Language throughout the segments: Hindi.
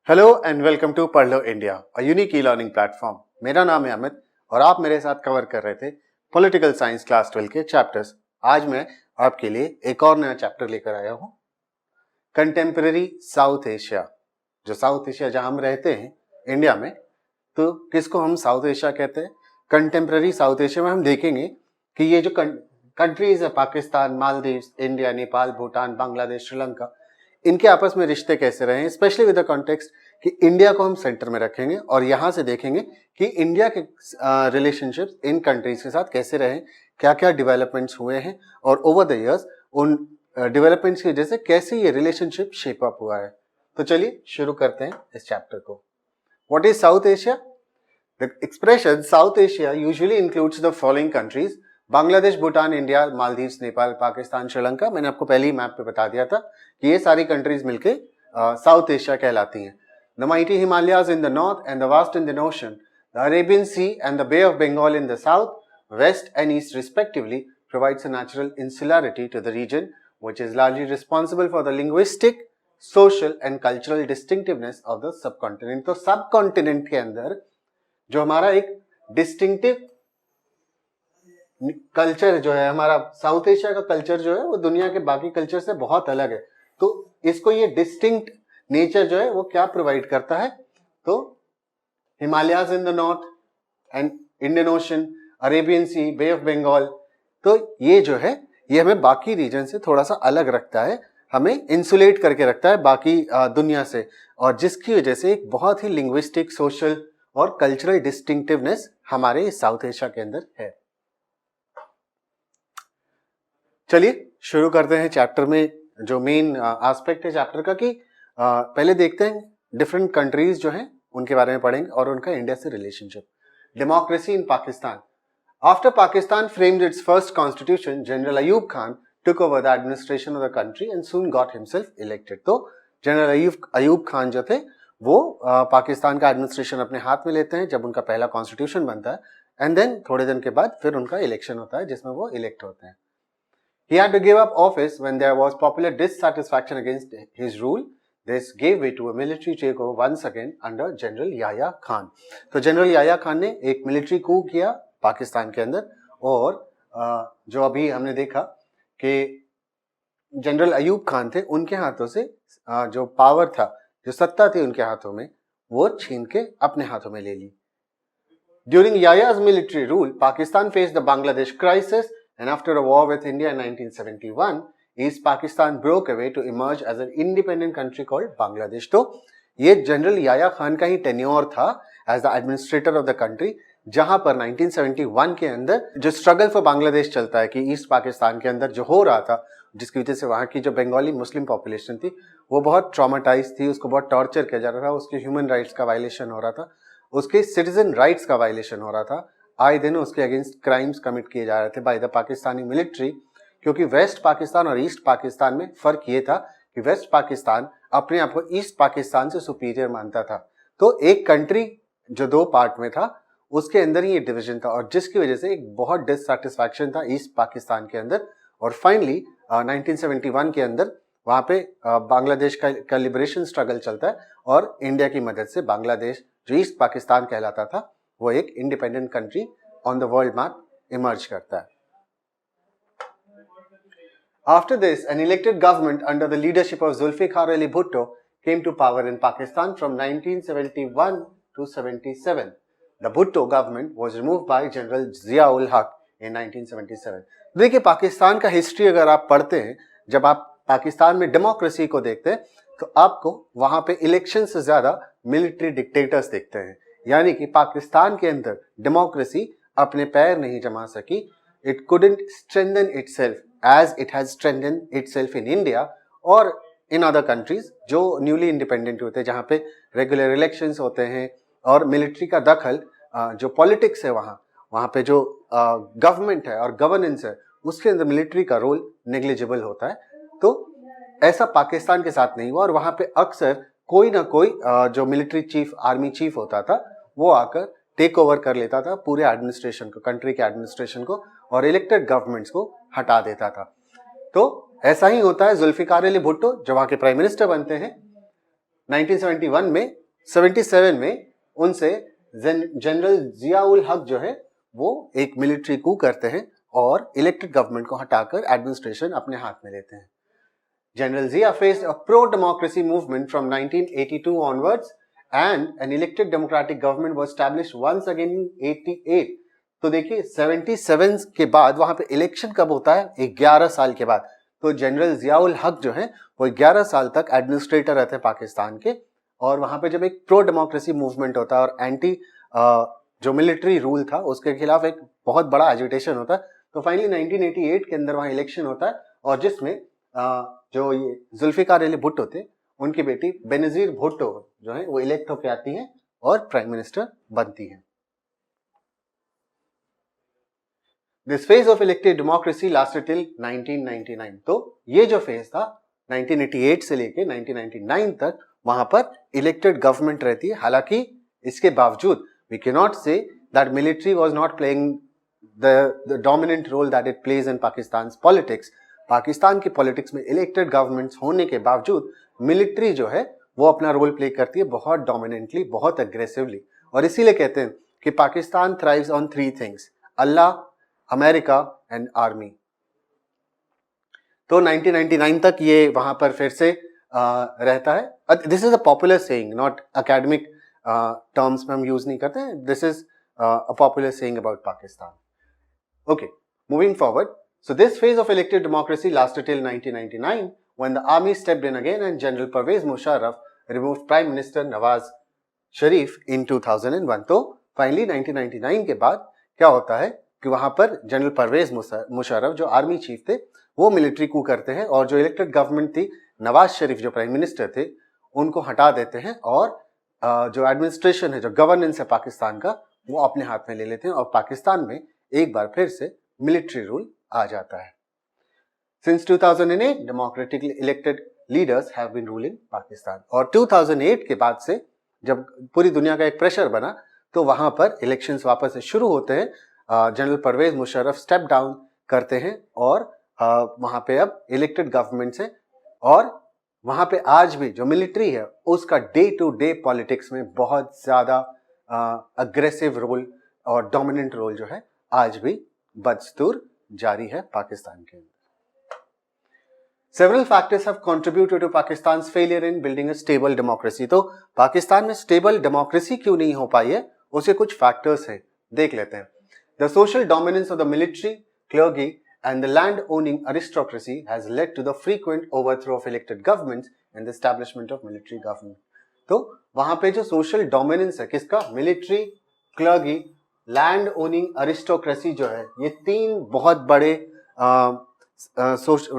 Hello and welcome to Padh Lo India, a unique e learning platform. मेरा नाम है अमित और आप मेरे साथ कवर कर रहे थे पॉलिटिकल साइंस क्लास 12 के चैप्टर्स। आज मैं आपके लिए एक और नया चैप्टर लेकर आया हूँ, कंटेम्पररी साउथ एशिया। जो साउथ एशिया जहां हम रहते हैं इंडिया में, तो किसको हम साउथ एशिया कहते हैं? कंटेम्पररी साउथ एशिया में हम देखेंगे कि ये जो कंट्रीज है, पाकिस्तान, मालदीव्स, इंडिया, नेपाल, भूटान, बांग्लादेश, श्रीलंका, इनके आपस में रिश्ते कैसे रहे हैं, स्पेशली विद द कॉन्टेक्स्ट कि इंडिया को हम सेंटर में रखेंगे और यहां से देखेंगे कि इंडिया के रिलेशनशिप्स इन कंट्रीज के साथ कैसे रहे, क्या क्या डेवलपमेंट्स हुए हैं और ओवर द इयर्स उन डेवलपमेंट्स की वजह से कैसे ये रिलेशनशिप शेप अप हुआ है। तो चलिए शुरू करते हैं इस चैप्टर को। What is south Asia? The expression south Asia usually includes the following countries: Bangladesh, Bhutan, India, Maldives, Nepal, Pakistan, Sri Lanka. मैंने आपको पहले ही मैप पे बता दिया था कि ये सारी कंट्रीज मिलके साउथ एशिया कहलाती हैं। The mighty Himalayas in the north and the vast Indian Ocean, the Arabian Sea and the Bay of Bengal in the south, west and east respectively provides a natural insularity to the region, which is largely responsible for the linguistic, social and cultural distinctiveness of the subcontinent. तो सबकॉन्टिनेंट के अंदर जो हमारा एक डिस्टिंक्टिव कल्चर जो है, हमारा साउथ एशिया का कल्चर जो है वो दुनिया के बाकी कल्चर से बहुत अलग है। तो इसको ये डिस्टिंक्ट नेचर जो है वो क्या प्रोवाइड करता है? तो Himalayas in the north and Indian Ocean, Arabian Sea, Bay of Bengal, तो ये जो है ये हमें बाकी रीजन से थोड़ा सा अलग रखता है, हमें इंसुलेट करके रखता है बाकी दुनिया से, और जिसकी वजह से एक बहुत ही लिंग्विस्टिक, सोशल और कल्चरल डिस्टिंक्टिवनेस हमारे साउथ एशिया के अंदर है। चलिए शुरू करते हैं चैप्टर में। जो मेन एस्पेक्ट है चैप्टर का कि पहले देखते हैं डिफरेंट कंट्रीज जो हैं उनके बारे में पढ़ेंगे और उनका इंडिया से relationship. Democracy in Pakistan. After Pakistan framed its first constitution, General Ayub Khan took over the administration of the country and soon got himself elected. तो जनरल अयूब खान जो थे वो पाकिस्तान का एडमिनिस्ट्रेशन अपने हाथ में लेते हैं जब उनका पहला कॉन्स्टिट्यूशन बनता है, एंड देन थोड़े दिन के बाद फिर उनका इलेक्शन होता है जिसमें वो इलेक्ट होते हैं। He had to give up office when there was popular dissatisfaction against his rule. This gave way to a military takeover once again under General Yahya Khan. तो जनरल याया खान ने एक मिलिट्री कू किया पाकिस्तान के अंदर, और जो अभी हमने देखा कि जनरल अयूब खान थे, उनके हाथों से जो पावर था, जो सत्ता थी उनके हाथों में, वो छीन के अपने हाथों में ले ली। During Yaya's military rule, Pakistan faced the Bangladesh crisis, and after a war with India in 1971, East Pakistan broke away to emerge as an independent country called Bangladesh. तो ये जनरल याया खान का ही टेन्योर था as the administrator of the country, जहां पर 1971 के अंदर जो स्ट्रगल फॉर बांग्लादेश चलता है कि ईस्ट पाकिस्तान के अंदर जो हो रहा था, जिसकी वजह से वहां की जो बंगाली मुस्लिम पॉपुलेशन थी वो बहुत ट्रॉमेटाइज थी, उसको बहुत टॉर्चर किया जा रहा था, उसके ह्यूमन राइट्स का वायलेशन हो रहा था, उसके सिटीजन राइट्स का वायलेशन हो रहा था, आए दिन उसके अगेंस्ट क्राइम्स कमिट किए जा रहे थे बाय द पाकिस्तानी मिलिट्री। क्योंकि वेस्ट पाकिस्तान और ईस्ट पाकिस्तान में फर्क ये था कि वेस्ट पाकिस्तान अपने आप को ईस्ट पाकिस्तान से सुपीरियर मानता था। तो एक कंट्री जो दो पार्ट में था उसके अंदर ही ये डिवीजन था, और जिसकी वजह से एक बहुत डिससैटिस्फैक्शन था ईस्ट पाकिस्तान के अंदर। और फाइनली 1971 के अंदर वहां पे बांग्लादेश का लिबरेशन स्ट्रगल चलता है, और इंडिया की मदद से बांग्लादेश जो ईस्ट पाकिस्तान कहलाता था वो एक independent country on the world map emerge करता है। After this, an elected government under the leadership of Zulfikar Ali Bhutto came to power in Pakistan from 1971 to 77. The Bhutto government was removed by General Zia-ul Haq in 1977. देखिए पाकिस्तान का हिस्ट्री अगर आप पढ़ते हैं, जब आप पाकिस्तान में डेमोक्रेसी को देखते हैं तो आपको वहां पे इलेक्शन से ज्यादा मिलिट्री डिक्टेटर्स देखते हैं। यानी कि पाकिस्तान के अंदर डेमोक्रेसी अपने पैर नहीं जमा सकी, it couldn't strengthen itself as it has strengthened itself in India or in other countries जो न्यूली इंडिपेंडेंट होते हैं, जहाँ पे रेगुलर इलेक्शंस होते हैं और मिलिट्री का दखल, जो पॉलिटिक्स है वहाँ पे जो गवर्नमेंट है और गवर्नेंस है उसके अंदर मिलिट्री का रोल नेग्लिजिबल होता है। तो ऐसा पाकिस्तान के साथ नहीं हुआ, और वहाँ पे अक्सर कोई ना कोई जो मिलिट्री चीफ, आर्मी चीफ होता था, वो आकर टेक ओवर कर लेता था पूरे एडमिनिस्ट्रेशन को, कंट्री के एडमिनिस्ट्रेशन को, और इलेक्टेड गवर्नमेंट्स को हटा देता था। तो ऐसा ही होता है जुल्फिकार अली भुट्टो जो वहां के प्राइम मिनिस्टर बनते हैं, 1971 में 77 में उनसे जनरल जियाउल हक जो है वो एक मिलिट्री कू करते हैं और इलेक्टेड गवर्नमेंट को हटाकर एडमिनिस्ट्रेशन अपने हाथ में लेते हैं. General Zia faced a pro-democracy movement from 1982 onwards and an elected democratic government was established once again in 88. तो देखिए 77 के बाद वहां पे इलेक्शन कब होता है? 11 साल के बाद. तो जनरल जियाउल हक जो है वो 11 साल तक एडमिनिस्ट्रेटर रहते हैं पाकिस्तान के, और वहां पे जब एक प्रो डेमोक्रेसी मूवमेंट होता है और एंटी जो मिलिट्री रूल था उसके खिलाफ एक बहुत बड़ा एजिटेशन होता है, तो फाइनली 1988 के अंदर वहां इलेक्शन होता है और जिसमें जो ये जुल्फिकार अली भुट्टो थे उनकी बेटी बेनजीर भुट्टो जो है वो इलेक्ट होकर आती हैं और प्राइम मिनिस्टर बनती हैं. This phase of elected democracy lasted till 1999. तो ये जो फेज था 1988 से लेके 1999 तक वहां पर इलेक्टेड गवर्नमेंट रहती है. हालांकि इसके बावजूद we can not say that military was not playing the dominant role that it plays in Pakistan politics. Pakistan की पॉलिटिक्स में इलेक्टेड गवर्नमेंट्स होने के बावजूद मिलिट्री जो है वो अपना रोल प्ले करती है बहुत डोमिनेंटली, बहुत अग्रेसिवली. और इसीलिए कहते हैं कि Pakistan thrives on 3 things: Allah, America and army. तो 1999 तक ये वहां पर फिर से रहता है. This is a popular saying, not academic terms में हम यूज नहीं करते हैं. This is a popular saying about Pakistan. Okay, moving forward. So this phase of elected democracy lasted till 1999 when the army stepped in again and General Pervez Musharraf removed Prime Minister Nawaz Sharif in 2001. तो फाइनली 1999 के बाद क्या होता है कि वहां पर जनरल परवेज मुशर्रफ जो आर्मी चीफ थे वो मिलिट्री कू करते हैं और जो इलेक्टेड गवर्नमेंट थी नवाज शरीफ जो प्राइम मिनिस्टर थे उनको हटा देते हैं और जो एडमिनिस्ट्रेशन है, जो गवर्नेंस है पाकिस्तान का, वो अपने हाथ में ले लेते हैं और पाकिस्तान में एक बार फिर से मिलिट्री रूल आ जाता है. Since 2008, democratically elected leaders have been ruling Pakistan. और 2008 के बाद से जब पूरी दुनिया का एक प्रेशर बना तो वहां पर इलेक्शंस वापस से शुरू होते हैं. General Pervez Musharraf step down करते हैं और वहां पे अब इलेक्टेड गवर्नमेंट्स हैं और वहां पे आज भी जो मिलिट्री है उसका डे टू डे पॉलिटिक्स में बहुत ज्यादा अग्रेसिव रोल और डोमिनेंट रोल जो है आज भी बदस्तूर जारी है पाकिस्तान के अंदर. Several factors have contributed to Pakistan's failure in building a stable democracy. तो पाकिस्तान में स्टेबल डेमोक्रेसी क्यों नहीं हो पाई है, उसे कुछ फैक्टर्स हैं, देख लेते हैं. The social dominance of the military, clergy and the land-owning aristocracy has led to the frequent overthrow of elected governments and the establishment of military government. तो वहां पे जो सोशल डोमिनेंस है किसका? Military, clergy, land owning aristocracy जो है, ये 3 बहुत बड़े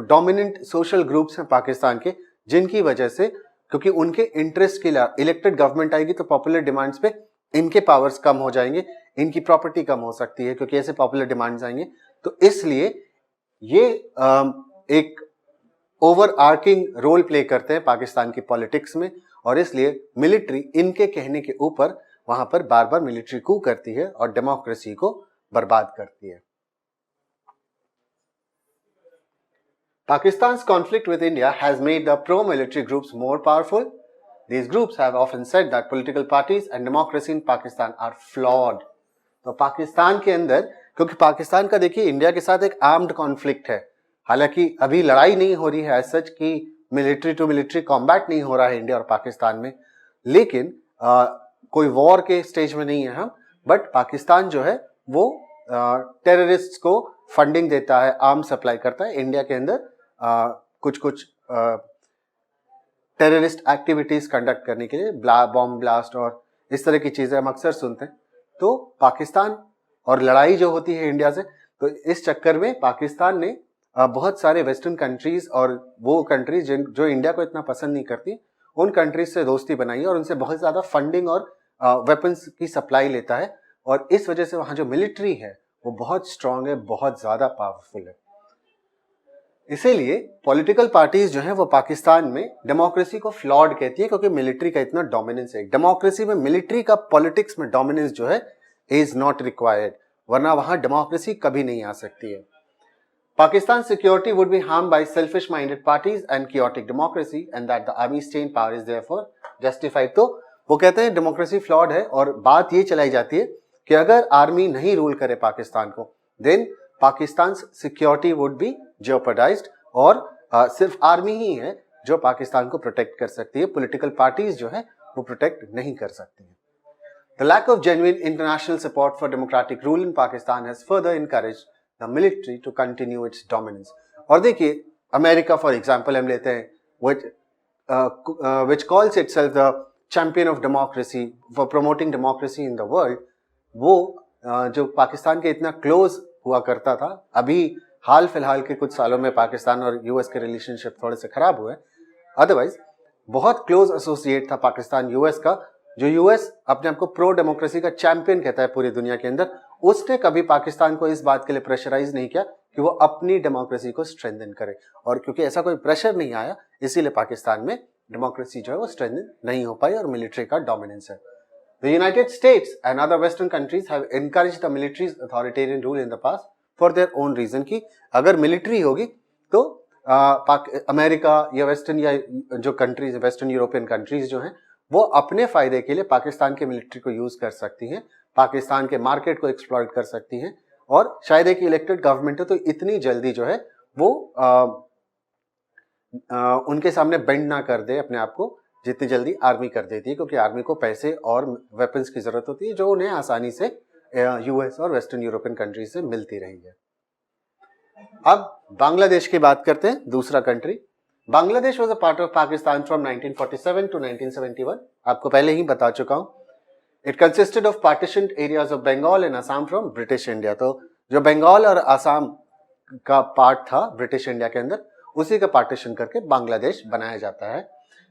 डोमिनेंट सोशल ग्रुप्स हैं पाकिस्तान के, जिनकी वजह से क्योंकि उनके इंटरेस्ट के लिए इलेक्टेड गवर्नमेंट आएगी तो पॉपुलर डिमांड्स पे इनके पावर्स कम हो जाएंगे, इनकी प्रॉपर्टी कम हो सकती है क्योंकि ऐसे पॉपुलर डिमांड्स आएंगे. तो इसलिए ये एक ओवर आर्किंग रोल प्ले करते हैं पाकिस्तान की पॉलिटिक्स में और इसलिए मिलिट्री इनके कहने के ऊपर वहां पर बार बार मिलिट्री कू करती है और डेमोक्रेसी को बर्बाद करती है. Pakistan's conflict with India has made the pro-military groups more powerful. These groups have often said that political parties and democracy in Pakistan are flawed. तो पाकिस्तान के अंदर, क्योंकि पाकिस्तान का देखिए इंडिया के साथ एक आर्म्ड कॉन्फ्लिक्ट है, हालांकि अभी लड़ाई नहीं हो रही है एज सच कि मिलिट्री टू मिलिट्री कॉम्बैट नहीं हो रहा है इंडिया और पाकिस्तान में, लेकिन कोई वॉर के स्टेज में नहीं है हम, बट पाकिस्तान जो है वो टेररिस्ट को फंडिंग देता है, आर्म सप्लाई करता है इंडिया के अंदर कुछ टेररिस्ट एक्टिविटीज कंडक्ट करने के लिए, बॉम्ब ब्लास्ट और इस तरह की चीजें हम अक्सर सुनते हैं. तो पाकिस्तान और लड़ाई जो होती है इंडिया से, तो इस चक्कर में पाकिस्तान ने बहुत सारे वेस्टर्न कंट्रीज और वो कंट्रीज जो इंडिया को इतना पसंद नहीं करती उन कंट्रीज से दोस्ती बनाई है और उनसे बहुत ज्यादा फंडिंग और वेपन्स की सप्लाई लेता है और इस वजह से वहां जो मिलिट्री है वो बहुत स्ट्रांग है, बहुत ज्यादा पावरफुल है. इसीलिए पॉलिटिकल पार्टीज जो हैं वो पाकिस्तान में डेमोक्रेसी को फ्लॉड कहती है क्योंकि मिलिट्री का इतना डोमिनेंस है. डेमोक्रेसी में मिलिट्री का पॉलिटिक्स में डोमिनेंस जो है इज नॉट रिक्वायर्ड, वरना वहां डेमोक्रेसी कभी नहीं आ सकती है. Pakistan security would be harmed by selfish-minded parties and chaotic democracy, and that the army stay in power is therefore justified. तो वो कहते हैं डेमोक्रेसी फ्लॉड है, और बात ये चलाई जाती है कि अगर आर्मी नहीं रूल करे पाकिस्तान को, then Pakistan security would be jeopardized, और सिर्फ आर्मी ही है जो पाकिस्तान को प्रोटेक्ट कर सकती है, पॉलिटिकल पार्टीज जो है वो प्रोटेक्ट नहीं कर सकती है। The lack of genuine international support for democratic rule in Pakistan has further encouraged the military to continue its dominance. और देखिए, अमेरिका फॉर एग्जाम्पल हम लेते हैं, which calls itself the champion of democracy for promoting democracy in the world, वो जो पाकिस्तान के इतना क्लोज हुआ करता था, अभी हाल फिलहाल के कुछ सालों में पाकिस्तान और यूएस के रिलेशनशिप थोड़े से खराब हुए, अदरवाइज बहुत क्लोज एसोसिएट था पाकिस्तान यूएस का। जो यूएस अपने आप को प्रो डेमोक्रेसी का चैंपियन कहता है पूरी दुनिया के अंदर, उसने कभी पाकिस्तान को इस बात के लिए प्रेशराइज नहीं किया कि वो अपनी डेमोक्रेसी को स्ट्रेंथन करे, और क्योंकि ऐसा कोई प्रेशर नहीं आया, इसीलिए पाकिस्तान में डेमोक्रेसी जो है वो स्ट्रेंथन नहीं हो पाई और मिलिट्री का डोमिनेंस है। The United States and other Western countries have encouraged the military's authoritarian rule in the past for their own reason, कि अगर मिलिट्री होगी तो अमेरिका या वेस्टर्न या जो कंट्रीज, वेस्टर्न यूरोपियन कंट्रीज जो हैं, वो अपने फायदे के लिए पाकिस्तान के मिलिट्री को यूज कर सकती हैं, पाकिस्तान के मार्केट को एक्सप्लॉइट कर सकती हैं, और शायद एक इलेक्टेड गवर्नमेंट है तो इतनी जल्दी जो है वो उनके सामने बेंड ना कर दे अपने आप को, जितनी जल्दी आर्मी कर देती है, क्योंकि आर्मी को पैसे और वेपन्स की जरूरत होती है जो उन्हें आसानी से यूएस और वेस्टर्न यूरोपियन कंट्री से मिलती रही है। अब बांग्लादेश की बात करते हैं, दूसरा country. Bangladesh was a part of Pakistan from 1947 to 1971। आपको पहले ही बता चुका हूं। It consisted of partitioned areas of Bengal and Assam from British India. तो जो बंगाल और असम का पार्ट था ब्रिटिश इंडिया के अंदर, उसी का पार्टीशन करके बांग्लादेश बनाया जाता है।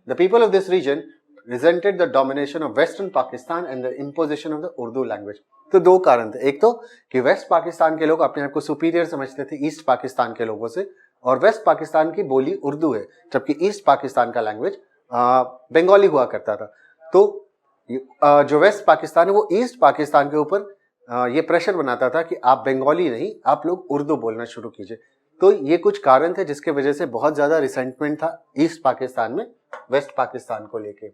The people of this region resented the domination of Western Pakistan and the imposition of the Urdu language। तो दो कारण थे, एक तो कि वेस्ट पाकिस्तान के लोग अपने आप को सुपीरियर समझते थे ईस्ट पाकिस्तान के लोगों से, और वेस्ट पाकिस्तान की बोली उर्दू है जबकि ईस्ट पाकिस्तान का लैंग्वेज बंगाली हुआ करता था। तो जो वेस्ट पाकिस्तान है वो ईस्ट पाकिस्तान के ऊपर ये प्रेशर बनाता था कि आप बंगाली नहीं, आप लोग उर्दू बोलना शुरू कीजिए। तो ये कुछ कारण थे जिसके वजह से बहुत ज्यादा रिसेंटमेंट था ईस्ट पाकिस्तान में वेस्ट पाकिस्तान को लेके।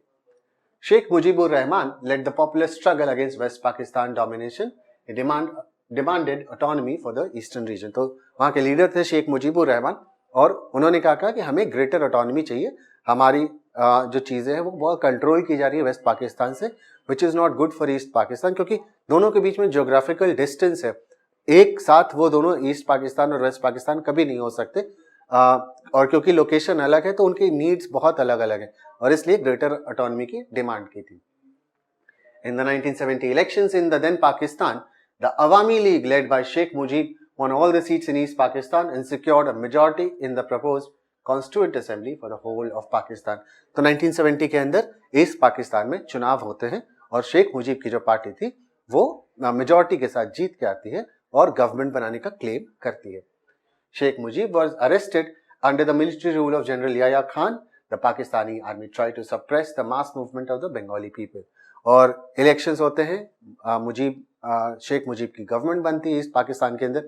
Sheikh Mujibur Rahman led the popular struggle against West Pakistan domination. He demanded autonomy for the eastern region। तो वहाँ के लीडर थे शेख मुजीबुर रहमान, और उन्होंने कहा कि हमें ग्रेटर ऑटोनॉमी चाहिए, हमारी जो चीजें हैं वो बहुत कंट्रोल की जा रही है वेस्ट पाकिस्तान से, which is not good for east Pakistan, क्योंकि दोनों के बीच में ज्योग्राफिकल डिस्टेंस है, एक साथ वो दोनों ईस्ट पाकिस्तान और वेस्ट पाकिस्तान कभी नहीं हो सकते, और क्योंकि लोकेशन अलग है तो उनकी नीड्स बहुत अलग अलग है, और इसलिए ग्रेटर ऑटोनॉमी की डिमांड की थी। In the 1970 elections in the then Pakistan, the Awami League led by Sheikh Mujib won all the seats in East Pakistan and secured a majority in the proposed Constituent Assembly for the whole of Pakistan। तो 1970 के अंदर ईस्ट पाकिस्तान में चुनाव होते हैं, और शेख मुजीब की जो पार्टी थी वो मेजॉरिटी के साथ जीत के आती है और गवर्नमेंट बनाने का क्लेम करती है। Sheikh Mujib was arrested under the military rule of General Yahya Khan. The Pakistani army tried to suppress the mass movement of the Bengali people। और इलेक्शंस होते हैं, शेख मुजीब की गवर्नमेंट बनती है इस पाकिस्तान के अंदर,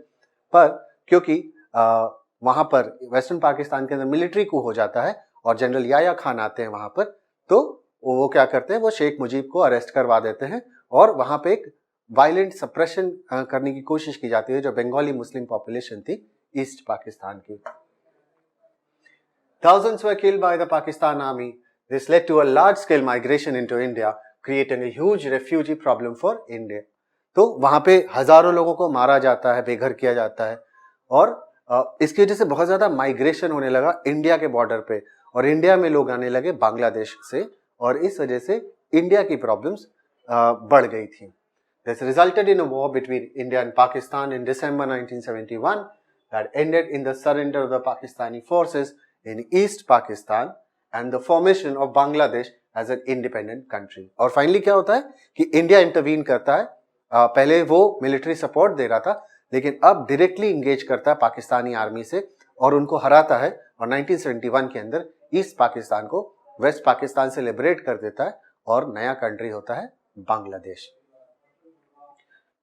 पर क्योंकि वहां पर वेस्टर्न पाकिस्तान के अंदर मिलिट्री coup हो जाता है और जनरल याया खान आते हैं वहां पर, तो वो क्या करते हैं, वो शेख मुजीब को अरेस्ट करवा देते हैं, और वहां पे एक वायलेंट सप्रेशन करने की कोशिश की जाती है जो बंगाली मुस्लिम पॉपुलेशन थी ईस्ट पाकिस्तान की। Thousands were killed by the Pakistan army. This led to a large-scale migration into India, creating a huge refugee problem for India। तो वहां पे हजारों लोगों को मारा जाता है, बेघर किया जाता है, और इसकी वजह से बहुत ज्यादा माइग्रेशन होने लगा इंडिया के बॉर्डर पे, और इंडिया में लोग आने लगे बांग्लादेश से, और इस वजह से इंडिया की प्रॉब्लम्स बढ़ गई थी। This resulted in a war between India and Pakistan in December 1971 that ended in the surrender of the Pakistani forces in East Pakistan and the formation of Bangladesh as an independent country। और फाइनली क्या होता है कि इंडिया इंटरवीन करता है, पहले वो मिलिट्री सपोर्ट दे रहा था, लेकिन अब डायरेक्टली इंगेज करता है पाकिस्तानी आर्मी से और उनको हराता है, और 1971 के अंदर ईस्ट पाकिस्तान को वेस्ट पाकिस्तान से लिबरेट कर देता है और नया कंट्री होता है Bangladesh.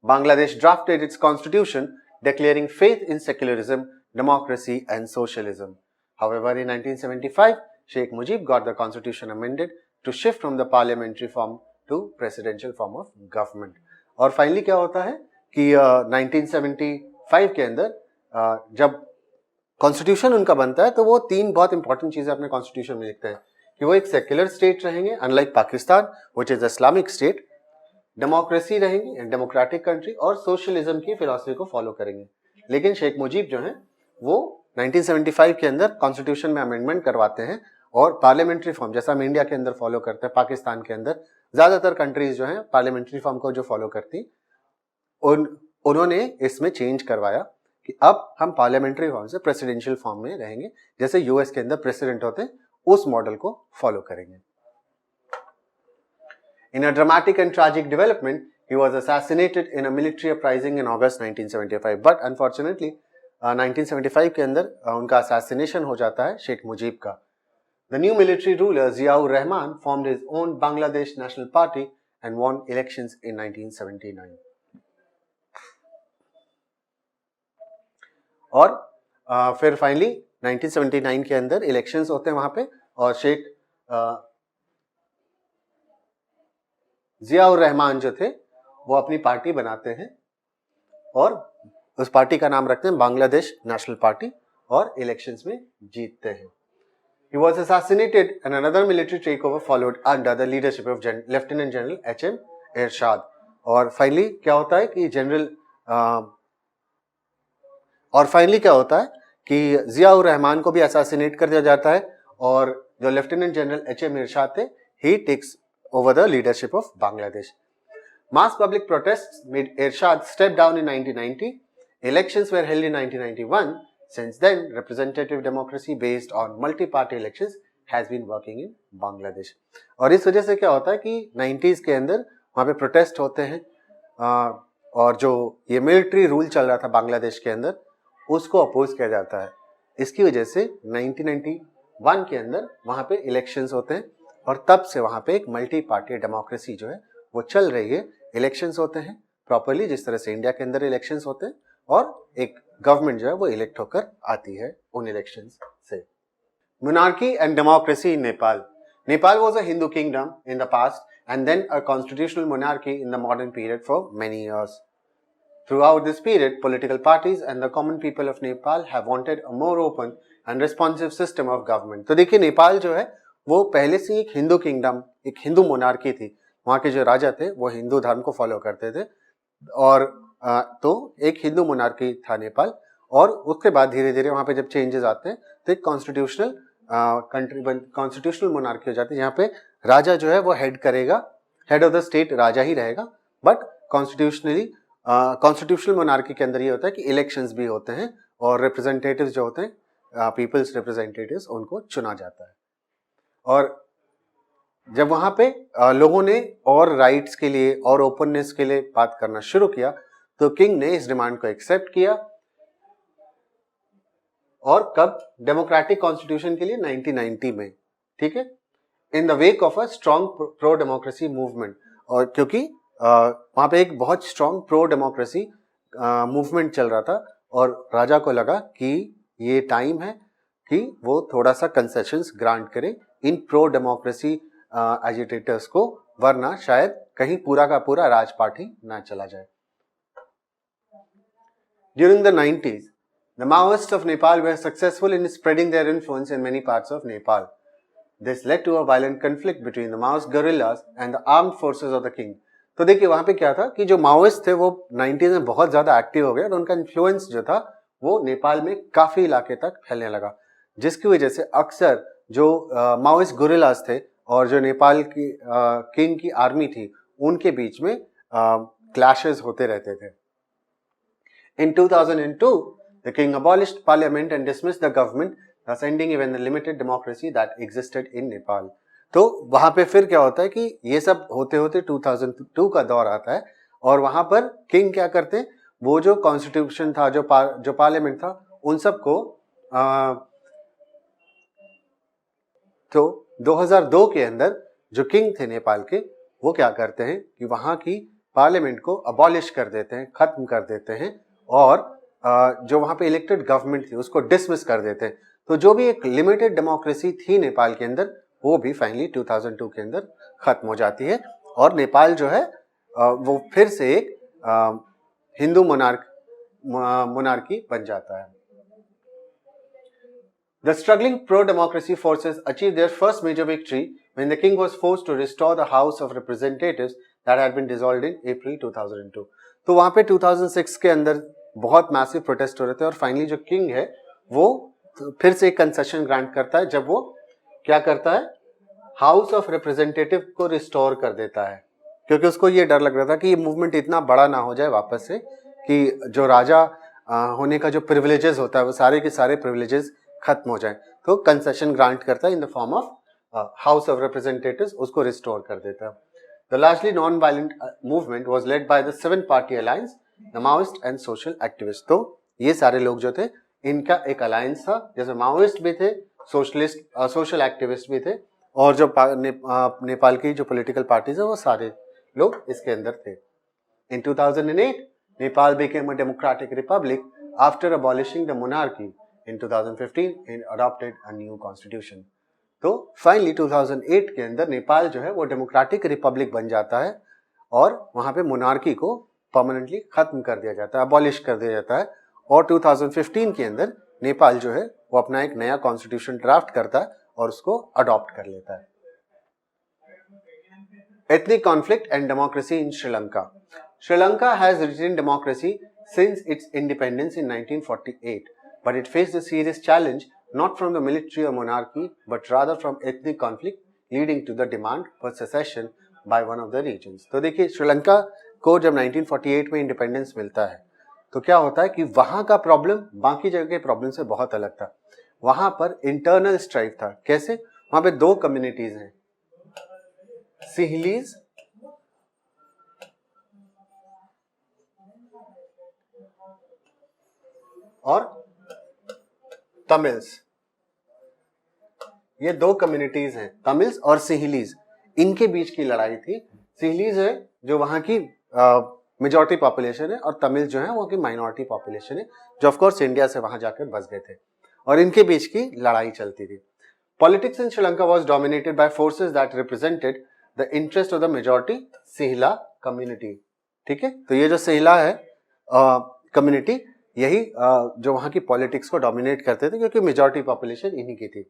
Bangladesh drafted its constitution declaring faith in secularism, democracy and socialism। However, in 1975, Sheikh Mujib got the constitution amended to shift from the parliamentary form to presidential form of government. और फाइनली क्या होता है कि 1975 के अंदर जब कॉन्स्टिट्यूशन उनका बनता है तो वो तीन बहुत इंपॉर्टेंट चीजें अपने कॉन्स्टिट्यूशन में लिखते हैं कि वो एक सेक्युलर स्टेट रहेंगे unlike Pakistan which is Islamic state, democracy रहेंगे डेमोक्रेटिक कंट्री, और सोशलिज्म की फिलॉसफी को फॉलो करेंगे. लेकिन शेख मुजीब जो है वो 1975 के अंदर कॉन्स्टिट्यूशन में अमेंडमेंट करवाते हैं और पार्लियामेंट्री फॉर्म जैसा हम इंडिया के अंदर फॉलो करते हैं, पाकिस्तान के अंदर ज्यादातर कंट्रीज जो है पार्लियामेंट्री फॉर्म को जो फॉलो करती, उन्होंने इसमें चेंज करवाया कि अब हम पार्लियामेंट्री फॉर्म से प्रेसिडेंशियल फॉर्म में रहेंगे, जैसे यूएस के अंदर प्रेसिडेंट होते हैं उस मॉडल को फॉलो करेंगे. In a dramatic and tragic development, he was assassinated in a military uprising in August 1975. But unfortunately, 1975 के अंदर उनका assassination हो जाता है शेख मुजीब का. The new military ruler Ziaur Rahman formed his own Bangladesh National Party and won elections in 1979. और फिर फाइनली 1979 के अंदर इलेक्शंस होते हैं वहां पे और शेख जियाउर रहमान जो थे वो अपनी पार्टी बनाते हैं और उस पार्टी का नाम रखते हैं बांग्लादेश नेशनल पार्टी और इलेक्शंस में जीतते हैं. He was assassinated and another military takeover followed under the leadership of Lieutenant General H.M. Ershad. और फाइनली क्या होता है कि जियाउर रहमान को भी असैसिनेट कर दिया जाता है और जो लेफ्टिनेंट जनरल H.M. Ershad थे he takes over the leadership of Bangladesh. Mass public protests made Ershad step down in 1990. Elections were held in 1991. Since then, representative democracy based on multi-party elections has been working in Bangladesh. और इस वजह से क्या होता है कि 90s के अंदर वहाँ पे प्रोटेस्ट होते हैं और जो ये मिलिट्री रूल चल रहा था बांग्लादेश के अंदर उसको अपोज किया जाता है. इसकी वजह से 1991 के अंदर वहाँ पे इलेक्शंस होते हैं और तब से वहाँ पे एक मल्टी पार्टी डेमोक्रेसी जो है वो चल रही है. इलेक्शंस होते हैं प्रॉपरली जिस तरह से इंडिया के अंदर इलेक्शंस होते हैं और एक गवर्नमेंट जो है वो इलेक्ट होकर आती है उन इलेक्शंस से. Monarchy and democracy in Nepal. Nepal was a Hindu kingdom in the past and then a constitutional monarchy in the modern period for many years. Throughout this period, political parties and the common people of Nepal have wanted a more open and responsive system of government. तो देखिए नेपाल जो है वो पहले से एक हिंदू किंगडम, एक हिंदू मोनार्की थी. वहाँ के जो राजा थे वो हिंदू धर्म को फॉलो करते थे और तो एक हिंदू मोनार्की था नेपाल. और उसके बाद धीरे धीरे वहाँ पे जब चेंजेस आते हैं तो एक कॉन्स्टिट्यूशनल कॉन्स्टिट्यूशनल मोनार्की हो जाती है. यहाँ पे राजा जो है वो हेड करेगा, हेड ऑफ द स्टेट राजा ही रहेगा. बट कॉन्स्टिट्यूशनल मोनार्की के अंदर ये होता है कि इलेक्शंस भी होते हैं और रिप्रेजेंटेटिव्स जो होते हैं पीपल्स रिप्रेजेंटेटिव्स उनको चुना जाता है. और जब वहाँ पे लोगों ने और राइट्स के लिए और ओपननेस के लिए बात करना शुरू किया तो किंग ने इस डिमांड को एक्सेप्ट किया. और कब? डेमोक्रेटिक कॉन्स्टिट्यूशन के लिए 1990 में. ठीक है, in the wake of a strong pro democracy movement. और क्योंकि वहां पे एक बहुत स्ट्रॉन्ग प्रो डेमोक्रेसी मूवमेंट चल रहा था और राजा को लगा कि ये टाइम है कि वो थोड़ा सा कंसेशंस ग्रांट करे इन प्रो डेमोक्रेसी एजिटेटर्स को, वरना शायद कहीं पूरा का पूरा राजपाट ही ना चला जाए. During the 90s, the Maoists of Nepal were successful in spreading their influence in many parts of Nepal. This led to a violent conflict between the Maoist guerrillas and the armed forces of the king. तो देखिए वहां पे क्या था कि जो माओइस्ट थे वो 90s में बहुत ज्यादा एक्टिव हो गए और उनका इन्फ्लुएंस जो था वो नेपाल में काफी इलाके तक फैलने लगा, जिसकी वजह से अक्सर जो माओइस्ट गुरिल्लास थे और जो नेपाल की किंग की आर्मी थी उनके बीच में क्लैशेस होते रहते थे. In 2002, the king abolished parliament and dismissed the government, thus ending even the limited democracy that existed in Nepal. तो वहां पे फिर क्या होता है कि ये सब होते होते 2002 का दौर आता है और वहां पर किंग क्या करते हैं, वो जो कॉन्स्टिट्यूशन था, जो पार्लियामेंट था, उन सबको तो 2002 के अंदर जो किंग थे नेपाल के वो क्या करते हैं कि वहां की पार्लियामेंट को अबॉलिश कर देते हैं, खत्म कर देते हैं और जो वहां पे इलेक्टेड गवर्नमेंट थी उसको डिसमिस कर देते हैं. तो जो भी एक लिमिटेड डेमोक्रेसी थी नेपाल के अंदर वो भी फाइनली 2002 के अंदर खत्म हो जाती है और नेपाल जो है वो फिर से एक हिंदू मोनार्की बन जाता है. The struggling pro-democracy forces achieved their first major victory when the king was forced to restore the House of Representatives that had been dissolved in April 2002. तो वहां पे 2006 के अंदर बहुत मैसिव प्रोटेस्ट हो रहे थे और फाइनली जो किंग है वो फिर से एक कंसेशन ग्रांट करता है जब वो क्या करता है, हाउस ऑफ रिप्रेजेंटेटिव को रिस्टोर कर देता है, क्योंकि उसको ये डर लग रहा था कि ये मूवमेंट इतना बड़ा ना हो जाए वापस से कि जो राजा होने का जो प्रिविलेजेस होता है वो सारे के सारे प्रिविलेजेस खत्म हो जाए. तो कंसेशन ग्रांट करता है in the form of house of representatives, उसको रिस्टोर कर देता है. The largely non violent movement was led by the 7 party alliance, the Maoist and social activist. तो ये सारे लोग जो थे इनका एक अलायंस था, जैसे माओइस्ट भी थे, सोशलिस्ट सोशल एक्टिविस्ट भी थे और जो नेपाल की जो पॉलिटिकल पार्टीज है वो सारे लोग इसके अंदर थे. इन 2008 Nepal became a democratic republic after abolishing the monarchy. In 2015 it adopted a new constitution. तो फाइनली 2008 के अंदर नेपाल जो है वो डेमोक्रेटिक रिपब्लिक बन जाता है और वहां पे मोनार्की को परमानेंटली खत्म कर दिया जाता है, अबॉलिश कर दिया जाता है. और 2015 के अंदर नेपाल जो है वो अपना एक नया कॉन्स्टिट्यूशन ड्राफ्ट करता है और उसको अडॉप्ट कर लेता है. Ethnic conflict and democracy in Sri Lanka. Sri Lanka has retained democracy since its independence in 1948, but it faced a serious challenge not from the military or monarchy, but rather from ethnic conflict leading to the demand for secession by one of the regions. तो देखिए श्रीलंका को जब 1948 में इंडिपेंडेंस मिलता है तो क्या होता है कि वहां का प्रॉब्लम बाकी जगह के प्रॉब्लम से बहुत अलग था. वहां पर इंटरनल स्ट्राइक था. कैसे? वहां पे 2 कम्युनिटीज हैं, सिहलीज और तमिल्स. ये 2 कम्युनिटीज हैं, तमिल्स और सिहलीज. इनके बीच की लड़ाई थी. सिहलीज है जो वहां की मेजॉरिटी पॉपुलेशन है और तमिल जो है वहां की माइनॉरिटी पॉपुलेशन है, जो ऑफ कोर्स इंडिया से वहां जाकर बस गए थे और इनके बीच की लड़ाई चलती थी. Politics in Sri Lanka was dominated by forces that represented the interest of the majority Sinhala community. ठीक है, तो ये जो सिहला है कम्युनिटी, यही जो वहां की पॉलिटिक्स को डोमिनेट करते थे क्योंकि मेजॉरिटी पॉपुलेशन इन्हीं की थी.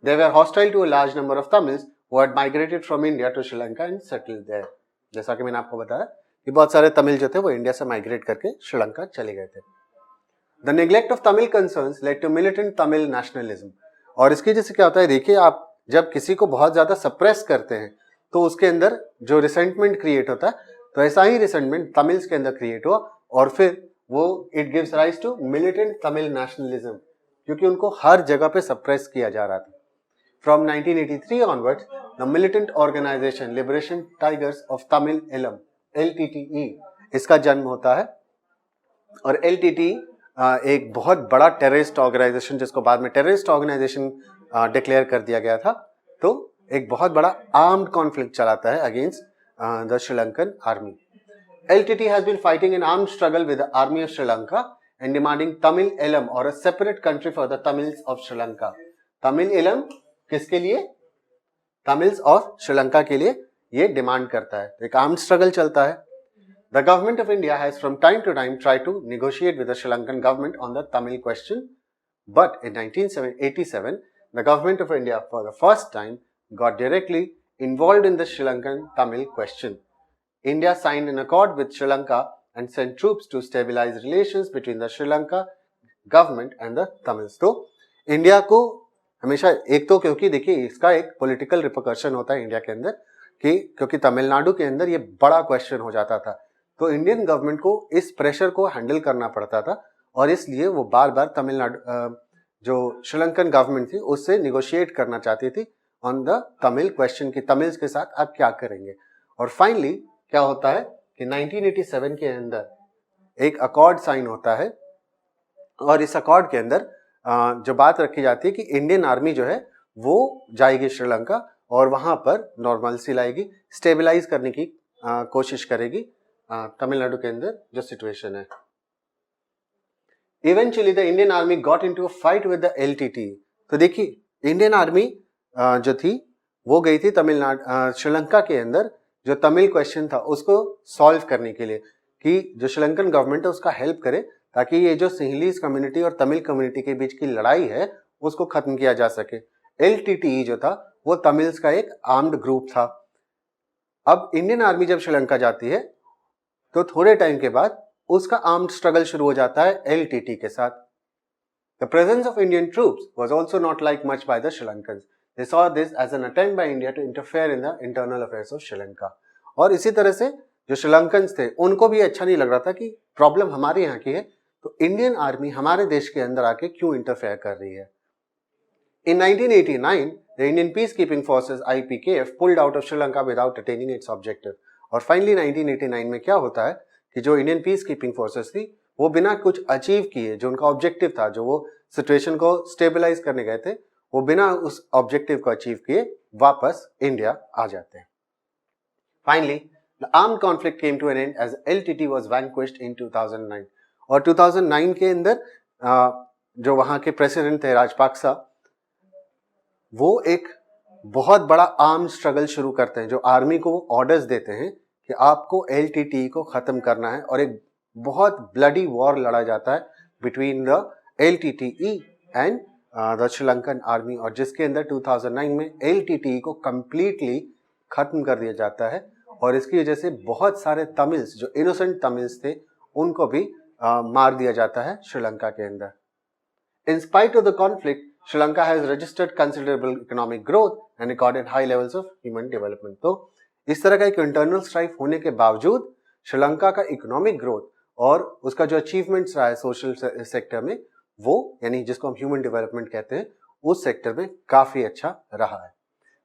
They were hostile to a large number of Tamils who had migrated from India to Sri Lanka and settled there. जैसा कि मैंने आपको बताया कि बहुत सारे तमिल जो थे वो इंडिया से माइग्रेट करके श्रीलंका चले गए थे. The neglect of Tamil concerns led to militant Tamil nationalism. और इसकी जैसे क्या होता है, देखिए आप जब किसी को बहुत ज्यादा सप्रेस करते हैं तो उसके अंदर जो रिसेंटमेंट क्रिएट होता है, तो ऐसा ही रिसेंटमेंट तमिल्स के अंदर क्रिएट हुआ और फिर वो it gives rise to militant Tamil nationalism, क्योंकि उनको हर जगह पे सप्रेस किया जा रहा था. From 1983 onwards, the militant organization Liberation Tigers of Tamil Eelam (LTTE) इसका जन्म होता है और LTTE एक बहुत बड़ा टेररिस्ट ऑर्गेनाइजेशन, जिसको बाद में टेररिस्ट ऑर्गेनाइजेशन डिक्लेयर कर दिया गया था, तो एक बहुत बड़ा आर्म्ड कॉन्फ्लिक्ट चलाता है against the Sri Lankan army. LTTE has been fighting an armed struggle with the army of Sri Lanka and demanding Tamil Eelam or a separate country for the Tamils of Sri Lanka. Tamil Eelam किसके लिए? तमिल्स और श्रीलंका के लिए ये डिमांड करता है. एक आर्म्ड स्ट्रगल चलता है. The government of India has from time to time tried to negotiate with the Sri Lankan government on the Tamil question, but in 1987 the government of India for the first time got directly involved in the Sri Lankan Tamil question. India signed an accord with Sri Lanka and sent troops to stabilize relations between the Sri Lanka government and the Tamils. तो इंडिया को हमेशा एक तो क्योंकि देखिए इसका एक पॉलिटिकल रिपरकशन होता है इंडिया के अंदर कि क्योंकि तमिलनाडु के अंदर ये बड़ा क्वेश्चन हो जाता था, तो इंडियन गवर्नमेंट को इस प्रेशर को हैंडल करना पड़ता था और इसलिए वो बार बार तमिलनाडु जो श्रीलंकन गवर्नमेंट थी उससे निगोशिएट करना चाहती थी ऑन द तमिल क्वेश्चन की तमिल्स के साथ आप क्या करेंगे. और फाइनली क्या होता है कि 1987 के अंदर एक अकॉर्ड साइन होता है और इस अकॉर्ड के अंदर जो बात रखी जाती है कि इंडियन आर्मी जो है वो जाएगी श्रीलंका और वहां पर नॉर्मलसी लाएगी, स्टेबलाइज करने की कोशिश करेगी तमिलनाडु के अंदर जो सिचुएशन है. Eventually the Indian army got into a fight with the LTTE. तो देखिए इंडियन आर्मी जो थी वो गई थी तमिलनाडु श्रीलंका के अंदर जो तमिल क्वेश्चन था उसको सॉल्व करने के लिए, कि जो श्रीलंकन गवर्नमेंट है उसका हेल्प करे ताकि ये जो सिंहलीज कम्युनिटी और तमिल कम्युनिटी के बीच की लड़ाई है उसको खत्म किया जा सके। LTTE जो था वो तमिल्स का एक आर्म्ड ग्रुप था। अब इंडियन आर्मी जब श्रीलंका जाती है तो थोड़े टाइम के बाद उसका आर्म्ड स्ट्रगल शुरू हो जाता है LTT के साथ। The presence of Indian troops was also not liked much by the Sri Lankans. They saw this as an attempt by India to interfere in the internal affairs of Sri Lanka. और इसी तरह से जो श्रीलंकन्स थे उनको भी अच्छा नहीं लग रहा था कि प्रॉब्लम हमारे यहाँ की है तो इंडियन आर्मी हमारे देश के अंदर आके क्यों इंटरफेयर कर रही है। In 1989, the Indian peacekeeping forces IPKF pulled out of Sri Lanka without attaining its objective. और फाइनली 1989 में क्या होता है कि जो इंडियन पीस कीपिंग फोर्सेस थी वो बिना कुछ अचीव किए, जो उनका ऑब्जेक्टिव था, जो वो सिचुएशन को स्टेबलाइज करने गए थे, वो बिना उस ऑब्जेक्टिव को अचीव किए वापस इंडिया आ जाते हैं। Finally the armed conflict came to an end as LTT was vanquished in 2009। और 2009 के अंदर जो वहां के प्रेसिडेंट थे राजपाक्सा, वो एक बहुत बड़ा आर्म स्ट्रगल शुरू करते हैं। जो आर्मी को वो ऑर्डर्स देते हैं कि आपको LTT को खत्म करना है और एक बहुत ब्लडी वॉर लड़ा जाता है between the LTTE and the Sri Lankan army, और जिसके अंदर 2009 में LTTE को कंप्लीटली खत्म कर दिया जाता है। और इसकी वजह से बहुत सारे तमिल्स, जो इनोसेंट तमिल्स थे, उनको भी मार दिया जाता है श्रीलंका के अंदर। In spite of the conflict, Sri Lanka has registered considerable economic growth and recorded high levels of human development. तो इस तरह का एक इंटरनल स्ट्राइफ होने के बावजूद श्रीलंका का इकोनॉमिक ग्रोथ और उसका जो अचीवमेंट्स रहा है सोशल सेक्टर में, वो यानी जिसको हम ह्यूमन डेवलपमेंट कहते हैं, उस सेक्टर में काफी अच्छा रहा है।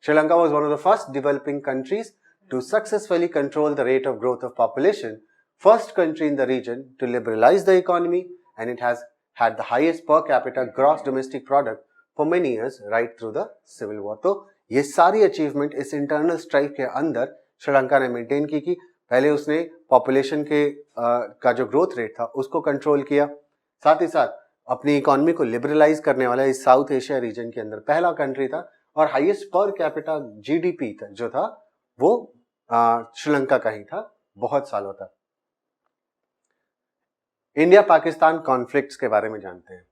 Sri Lanka was one of the first developing countries to successfully control the rate of growth of population, first country in the region to liberalize the economy, and it has had the highest per capita gross domestic product for many years right through the civil war. तो ये सारी अचीवमेंट इस इंटरनल स्ट्राइफ के अंदर श्रीलंका ने मेंटेन की पहले उसने पॉपुलेशन के का जो ग्रोथ रेट था उसको कंट्रोल किया, साथ ही साथ अपनी इकोनॉमी को लिबरलाइज करने वाला इस साउथ एशिया रीजन के अंदर पहला कंट्री था, और हाईएस्ट पर कैपिटा GDP था जो था वो श्रीलंका का ही था बहुत सालों तक। इंडिया पाकिस्तान कॉन्फ्लिक्ट्स के बारे में जानते हैं।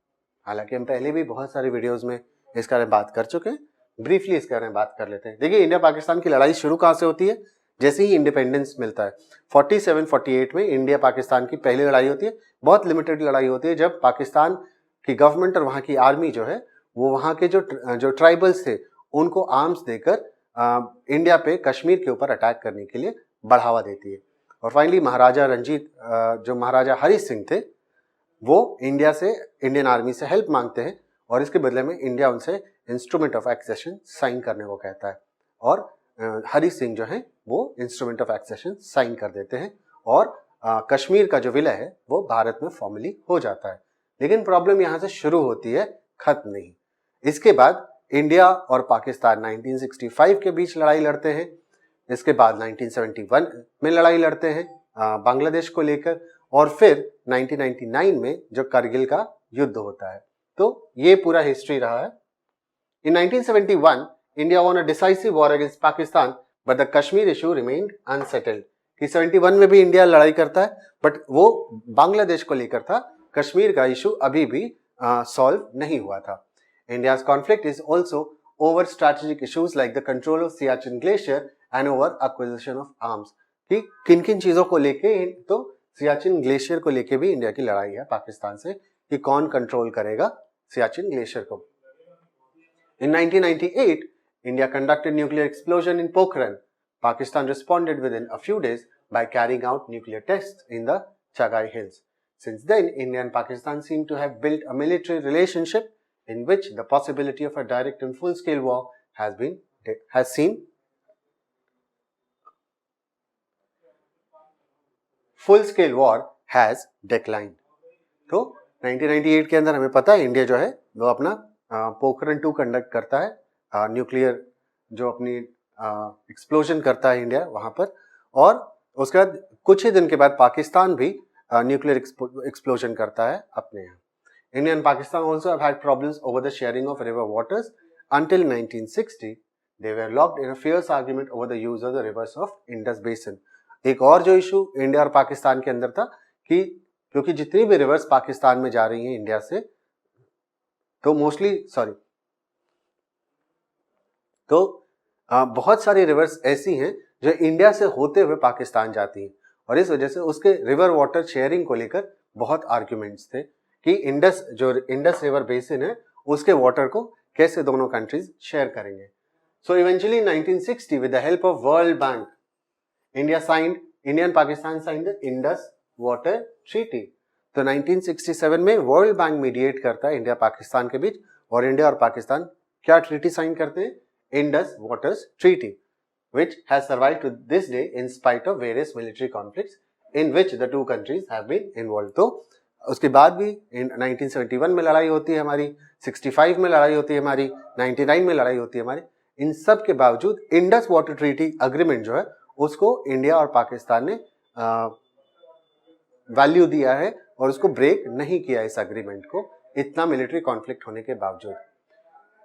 हालांकि हम पहले भी बहुत सारे वीडियोस में इसके बारे में बात कर चुके हैं, ब्रीफली इसके बारे में बात कर लेते हैं। देखिए, इंडिया पाकिस्तान की लड़ाई शुरू कहाँ से होती है? जैसे ही इंडिपेंडेंस मिलता है 47-48 में इंडिया पाकिस्तान की पहली लड़ाई होती है। बहुत लिमिटेड लड़ाई होती है जब पाकिस्तान की गवर्नमेंट और वहाँ की आर्मी जो है वो वहाँ के जो ट्राइबल्स थे उनको आर्म्स देकर इंडिया पे कश्मीर के ऊपर अटैक करने के लिए बढ़ावा देती है। और फाइनली महाराजा रंजीत, जो महाराजा हरी सिंह थे, वो इंडियन आर्मी से हेल्प मांगते हैं और इसके बदले में इंडिया उनसे इंस्ट्रूमेंट ऑफ एक्सेशन साइन करने को कहता है, और हरी सिंह जो है वो इंस्ट्रूमेंट ऑफ एक्सेशन साइन कर देते हैं और कश्मीर का जो विलय है वो भारत में फॉर्मली हो जाता है। लेकिन प्रॉब्लम यहाँ से शुरू होती है, खत्म नहीं। इसके बाद इंडिया और पाकिस्तान 1965 के बीच लड़ाई लड़ते हैं। इसके बाद 1971 में लड़ाई लड़ते हैं बांग्लादेश को लेकर, और फिर 1999 में जो करगिल का युद्ध होता है। तो ये पूरा हिस्ट्री रहा है। In 1971, India won a decisive war against Pakistan, but the Kashmir issue remained unsettled. कि 71 में भी इंडिया लड़ाई करता है, बट वो बांग्लादेश को लेकर था। कश्मीर का इशू अभी भी सॉल्व नहीं हुआ था। India's conflict is also over strategic issues like the control of Siachen Glacier and over acquisition of arms. कि किन किन चीजों को लेके, तो सियाचिन ग्लेशियर को लेके भी इंडिया की लड़ाई है पाकिस्तान से कि कौन कंट्रोल करेगा सियाचिन ग्लेशियर को। In 1998, India conducted nuclear explosion in Pokhran. Pakistan responded within a few days by carrying out nuclear tests in the Chagai Hills. Since then, India and Pakistan seem to have built a military relationship in which the possibility of a direct and full-scale war has seen full-scale war has declined. तो 1998 के अंदर हमें पता है इंडिया जो है वो अपना पोखरण 2 कंडक्ट करता है, न्यूक्लियर जो अपनी एक्सप्लोजन करता है इंडिया वहां पर, और उसके बाद कुछ ही दिन के बाद पाकिस्तान भी न्यूक्लियर एक्सप्लोजन करता है अपने यहाँ। India and Pakistan also have had problems over the sharing of river waters until 1960. They were locked in a fierce argument over the use of the rivers of Indus Basin. एक और जो इशू इंडिया और पाकिस्तान के अंदर था कि क्योंकि जितनी भी रिवर्स पाकिस्तान में जा रही हैं इंडिया से, तो बहुत सारी रिवर्स ऐसी हैं जो इंडिया से होते हुए पाकिस्तान जाती हैं, और इस वजह से उसके रिवर वाटर शेयरिंग को लेकर बहुत आर्ग्यूमेंट्स थे कि इंडस रिवर बेसिन है उसके वाटर को कैसे दोनों कंट्रीज शेयर करेंगे. So eventually 1960 with the help of world bank, India and Pakistan signed the Indus water treaty. तो 1967 में वर्ल्ड बैंक मीडिएट करता है इंडिया पाकिस्तान के बीच, और इंडिया और पाकिस्तान क्या ट्रीटी साइन करते हैं? Indus waters treaty, which has survived to this day in spite of various military conflicts in which the two countries have been involved. तो उसके बाद भी 1971 में लड़ाई होती है हमारी, 65 में लड़ाई होती है हमारी, 99 में लड़ाई होती है हमारी. इन सब के बावजूद इंडस वाटर ट्रीटी अग्रीमेंट जो है उसको इंडिया और पाकिस्तान ने वैल्यू दिया है और उसको ब्रेक नहीं किया इस अग्रीमेंट को, इतना मिलिट्री कॉन्फ्लिक्ट होने के बावजूद.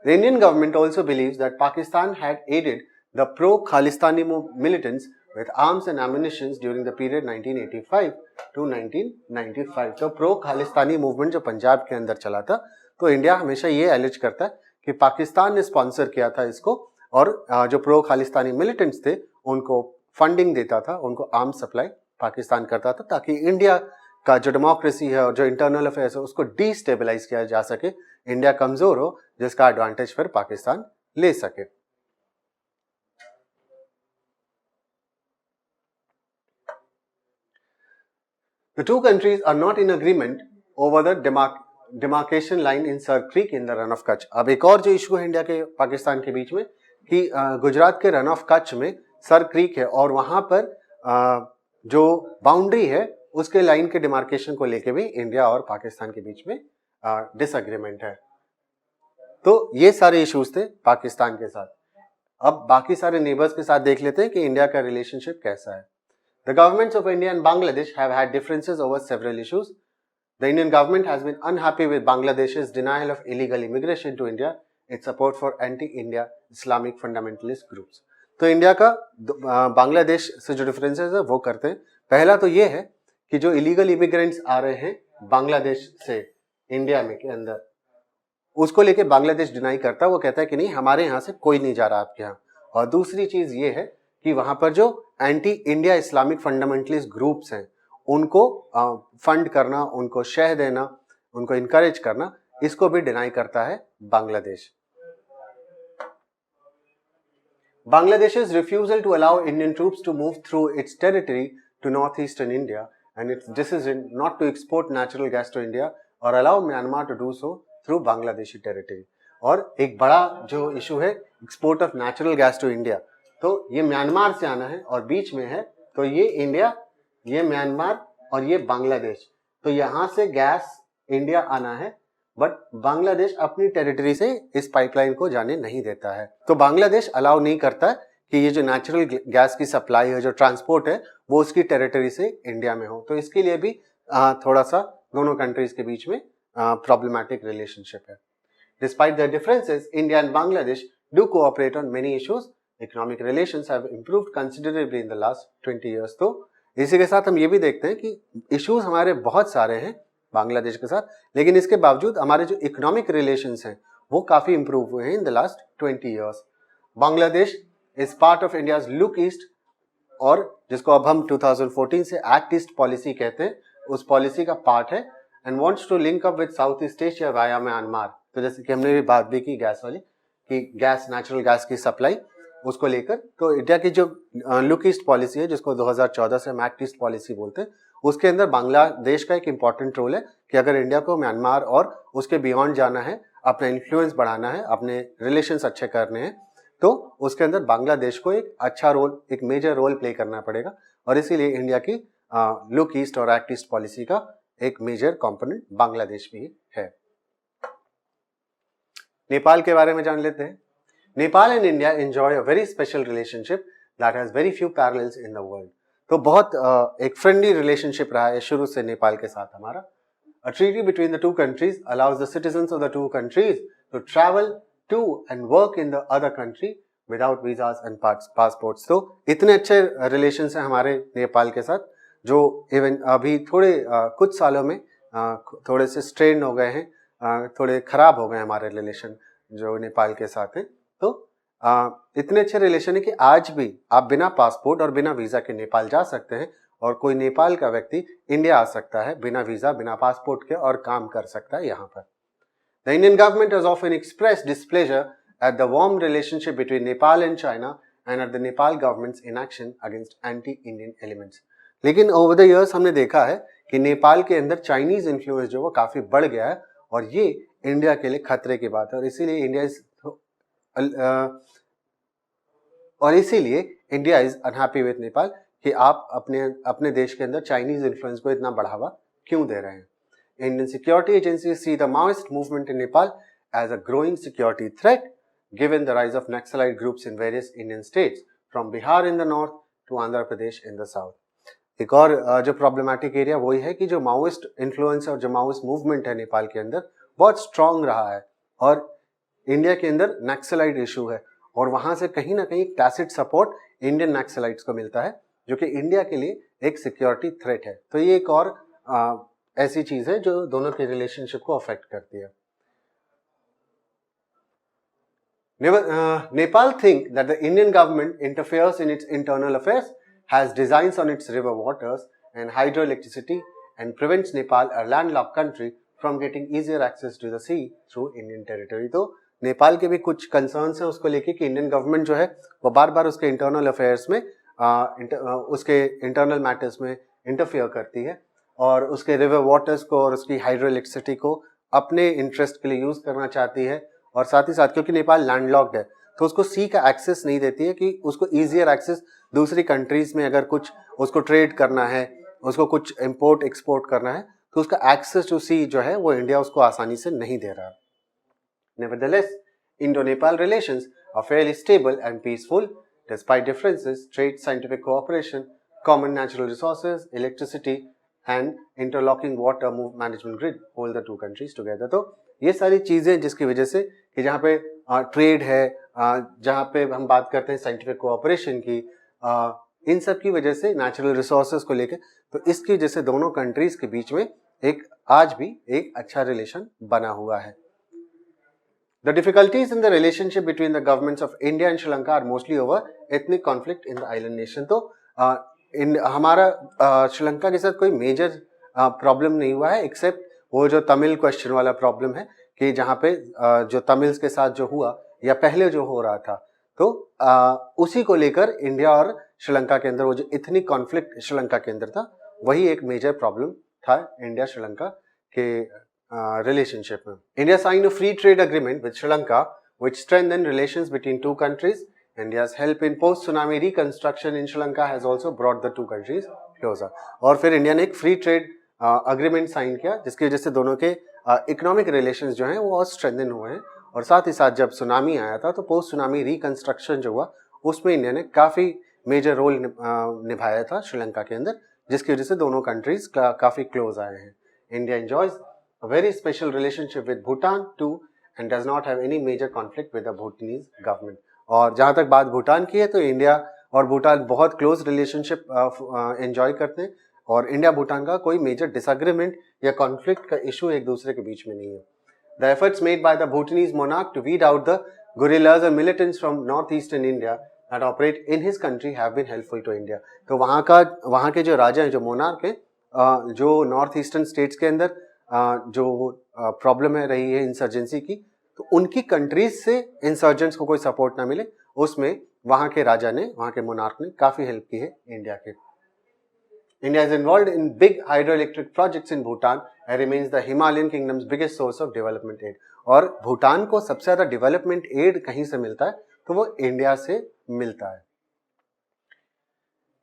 The Indian government also believes that Pakistan had aided the pro-Khalistani militants with arms and ammunition during the period 1985 to 1995. तो pro-Khalistani मूवमेंट जो पंजाब के अंदर चला था, तो इंडिया हमेशा ये एलिज करता है कि पाकिस्तान ने स्पॉन्सर किया था इसको, और जो प्रो-खालिस्तानी मिलिटेंट्स थे उनको फंडिंग देता था, उनको आर्म्स सप्लाई पाकिस्तान करता था, ताकि इंडिया का जो डेमोक्रेसी है और जो इंटरनल अफेयर्स है उसको डिस्टेबलाइज किया जा सके, इंडिया कमजोर हो, जिसका एडवांटेज फिर पाकिस्तान ले सके. The two countries are not in agreement over the demarcation line in Sar Creek in the Run of Kutch. अब एक और जो इशू है इंडिया के पाकिस्तान के बीच में कि गुजरात के रन ऑफ कच्छ में सर क्रीक है, और वहां पर जो बाउंड्री है उसके लाइन के डिमार्केशन को लेके भी इंडिया और पाकिस्तान के बीच में डिसएग्रीमेंट है. तो ये सारे इश्यूज थे पाकिस्तान के साथ. अब बाकी सारे नेबर्स के साथ देख लेते हैं कि इंडिया का रिलेशनशिप कैसा है. The governments of India and Bangladesh have had differences over several issues. The Indian government has been unhappy with Bangladesh's denial of illegal immigration to India, its support for anti-India Islamic fundamentalist groups. तो इंडिया का बांग्लादेश से जो डिफरेंसेस है वो करते हैं. पहला तो ये है कि जो इलीगल इमिग्रेंट्स आ रहे हैं बांग्लादेश से इंडिया में के अंदर, उसको लेके बांग्लादेश डिनाई करता है. वो कहता है कि नहीं, हमारे यहाँ से कोई नहीं जा रहा आपके यहाँ. और दूसरी चीज ये है कि वहां पर जो anti India Islamic fundamentalist groups हैं उनको फंड करना, उनको शह देना, उनको इनकरेज करना, इसको भी डिनाई करता है Bangladesh. Bangladesh's refusal to allow Indian troops to move through its territory to northeastern India and its decision not to export natural gas to India or allow Myanmar to do so through Bangladeshi territory. और एक बड़ा जो इशू है export of natural gas to India, तो ये म्यांमार से आना है और बीच में है, तो ये इंडिया, ये म्यांमार और ये बांग्लादेश, तो यहां से गैस इंडिया आना है, बट बांग्लादेश अपनी टेरिटरी से इस पाइपलाइन को जाने नहीं देता है. तो बांग्लादेश अलाउ नहीं करता कि ये जो नेचुरल गैस की सप्लाई है, जो ट्रांसपोर्ट है, वो उसकी टेरिटरी से इंडिया में हो. तो इसके लिए भी थोड़ा सा दोनों कंट्रीज के बीच में प्रॉब्लमैटिक रिलेशनशिप है. Despite the differences, India and Bangladesh do cooperate on many issues. Economic relations have improved considerably in the last 20 years. तो इसी के साथ हम ये भी देखते हैं कि इश्यूज हमारे बहुत सारे हैं बांग्लादेश के साथ, लेकिन इसके बावजूद हमारे जो इकोनॉमिक रिलेशंस हैं वो काफी इंप्रूव हुए हैं in the last 20 years. Bangladesh is part of India's look east, और जिसको अब हम 2014 से एक्ट ईस्ट पॉलिसी कहते हैं, उस पॉलिसी का पार्ट है, and wants to link up with South East Asia via Myanmar. तो जैसे कि हमने भी बात भी की गैस वाली, कि गैस, नेचुरल गैस की सप्लाई उसको लेकर, तो इंडिया की जो लुक ईस्ट पॉलिसी है, जिसको 2014 से हम एक्ट ईस्ट पॉलिसी बोलते हैं, उसके अंदर बांग्लादेश का एक इंपॉर्टेंट रोल है कि अगर इंडिया को म्यांमार और उसके बियॉन्ड जाना है, अपना इन्फ्लुएंस बढ़ाना है, अपने रिलेशंस अच्छे करने हैं, तो उसके अंदर बांग्लादेश को एक अच्छा रोल, एक मेजर रोल प्ले करना पड़ेगा. और इसीलिए इंडिया की लुक ईस्ट और एक्ट ईस्ट पॉलिसी का एक मेजर कंपोनेंट बांग्लादेश भी है. नेपाल के बारे में जान लेते हैं. Nepal and India enjoy a very special relationship that has very few parallels in the world. तो बहुत एक फ्रेंडली रिलेशनशिप रहा है शुरू से नेपाल के साथ हमारा. A treaty between the two countries allows the citizens of the two countries to travel to and work in the other country without visas and passports. तो इतने अच्छे रिलेशंस हैं हमारे नेपाल के साथ, जो इवन अभी थोड़े कुछ सालों में थोड़े से स्ट्रेन हो गए हैं, थोड़े खराब हो गए हमारे रिलेशन जो नेपाल के साथ हैं। तो इतने अच्छे रिलेशन है कि आज भी आप बिना पासपोर्ट और बिना वीजा के नेपाल जा सकते हैं, और कोई नेपाल का व्यक्ति इंडिया आ सकता है बिना वीजा बिना पासपोर्ट के और काम कर सकता है यहाँ पर। The Indian government has often expressed displeasure at the warm relationship between Nepal and China and at the Nepal government's inaction against anti-Indian elements. लेकिन ओवर द इयर्स हमने देखा है कि नेपाल के अंदर चाइनीज इन्फ्लुएंस जो वो काफी बढ़ गया है, और ये इंडिया के लिए खतरे की बात है, और इसीलिए India is unhappy with Nepal कि आप अपने देश के अंदर चाइनीज इन्फ्लुएंस को इतना बढ़ावा क्यों दे रहे हैं। Indian security agencies see the Maoist movement in Nepal as a growing security threat, given the rise of Naxalite groups in various Indian states, from Bihar in the north to Andhra Pradesh in the south. एक और जो प्रॉब्लमेटिक एरिया वही है कि जो माओइस्ट इन्फ्लुएंस और जो माओइस्ट मूवमेंट है नेपाल के अंदर बहुत स्ट्रांग रहा है, और इंडिया के अंदर नक्सलाइट इशू है, और वहां से कहीं ना कहीं टैसिट सपोर्ट इंडियन नक्सलाइट्स को मिलता है, जो कि इंडिया के लिए एक सिक्योरिटी थ्रेट है। तो ये एक और ऐसी चीज है जो दोनों के रिलेशनशिप को अफेक्ट करती है। Nepal think that the Indian government interferes in its internal affairs, has designs on its river waters and hydroelectricity, and prevents Nepal, a landlocked country, from getting easier access to the sea through Indian territory. तो नेपाल के भी कुछ कंसर्न्स हैं उसको लेके कि इंडियन गवर्नमेंट जो है वो बार बार उसके इंटरनल अफेयर्स में उसके इंटरनल मैटर्स में इंटरफेयर करती है, और उसके रिवर वाटर्स को और उसकी हाइड्रो इलेक्ट्रिसिटी को अपने इंटरेस्ट के लिए यूज करना चाहती है, और साथ ही साथ क्योंकि नेपाल लैंडलॉक्ड है तो उसको सी का एक्सेस नहीं देती है कि उसको ईजियर एक्सेस दूसरी कंट्रीज में अगर कुछ उसको ट्रेड करना है, उसको कुछ इंपोर्ट एक्सपोर्ट करना है, तो उसका एक्सेस टू सी जो है वो इंडिया उसको आसानी से नहीं दे रहा। Nevertheless, Indo-Nepal relations are fairly stable and peaceful despite differences, trade, scientific cooperation, common natural resources, electricity and interlocking water management grid hold the two countries together. तो ये सारी चीजें जिसकी वजह से कि जहाँ पे ट्रेड है, जहाँ पे हम बात करते हैं साइंटिफिक कोऑपरेशन की, इन सब की वजह से नेचुरल रिसोर्सेज को लेकर, तो इसकी वजह से दोनों कंट्रीज के बीच में आज भी एक अच्छा रिलेशन बना हुआ है। The difficulties in the relationship between the governments of India and Sri Lanka are mostly over ethnic conflict in the island nation. तो हमारा श्रीलंका के साथ कोई मेजर प्रॉब्लम नहीं हुआ है, एक्सेप्ट वो जो तमिल क्वेश्चन वाला प्रॉब्लम है कि जहाँ पे जो तमिल्स के साथ जो हुआ या पहले जो हो रहा था, तो उसी को लेकर इंडिया और श्रीलंका के अंदर वो जो इथनिक कॉन्फ्लिक्ट श्रीलंका के अंदर था, वही एक मेजर प्रॉब्लम था इंडिया श्रीलंका के relationship. India signed a free trade agreement with Sri Lanka which strengthened relations between two countries. India's help in post-tsunami reconstruction in Sri Lanka has also brought the two countries closer. और फिर इंडिया ने एक फ्री ट्रेड अग्रीमेंट साइन किया जिसकी वजह से दोनों के इकोनॉमिक रिलेशंस जो हैं वो और स्ट्रेंथन हुए हैं, और साथ ही साथ जब सुनामी आया था तो पोस्ट सुनामी रिकंस्ट्रक्शन जो हुआ उसमें इंडिया ने काफ़ी मेजर रोल निभाया था श्रीलंका के अंदर, जिसकी वजह से दोनों कंट्रीज काफ़ी क्लोज आए हैं। India enjoys a very special relationship with Bhutan too and does not have any major conflict with the Bhutanese government. और जहाँ तक बात भूटान की है तो इंडिया और भूटान बहुत क्लोज रिलेशनशिप एंजॉय करते हैं, और इंडिया भूटान का कोई मेजर डिसएग्रीमेंट या कॉन्फ्लिक्ट का इशू एक दूसरे के बीच में नहीं है। The efforts made by the Bhutanese monarch to weed out the guerrillas and militants from northeastern India that operate in his country have been helpful to India. तो वहाँ के जो राजा हैं, जो मोनार्क हैं, जो नॉर्थ ईस्टर्न स्टेट्स के अंदर जो प्रॉब्लम है रही है इंसर्जेंसी की, तो उनकी कंट्रीज से इंसर्जेंट्स को कोई सपोर्ट ना मिले, उसमें वहाँ के राजा ने, वहाँ के मोनार्क ने काफ़ी हेल्प की है इंडिया के। India is involved in big hydro electric projects in Bhutan and remains the Himalayan kingdom's biggest source of development aid. और भूटान को सबसे ज़्यादा डेवलपमेंट एड कहीं से मिलता है तो वो इंडिया से मिलता है।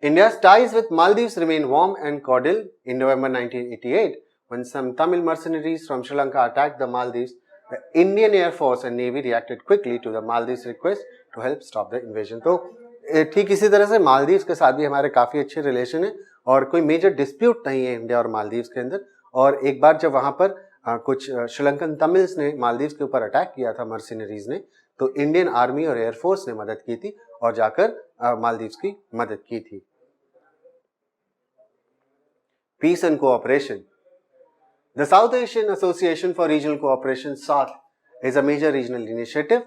India's ties with Maldives remain warm and cordial. In November 1988, when some Tamil mercenaries from Sri Lanka attacked the Maldives, the Indian Air Force and Navy reacted quickly to the Maldives' request to help stop the invasion. तो ठीक इसी तरह से मालदीव्स के साथ भी हमारे काफ़ी अच्छे रिलेशन है, और कोई मेजर डिस्प्यूट नहीं है इंडिया और मालदीव्स के अंदर। और एक बार जब वहाँ पर कुछ श्रीलंकन तमिल्स ने मालदीव्स के ऊपर अटैक किया था मर्सिनरीज ने, तो इंडियन आर्मी और एयरफोर्स ने मदद की थी और जाकर मालदीव्स की मदद की थी। Peace and cooperation. The South Asian Association for Regional Cooperation SAARC is a major regional initiative.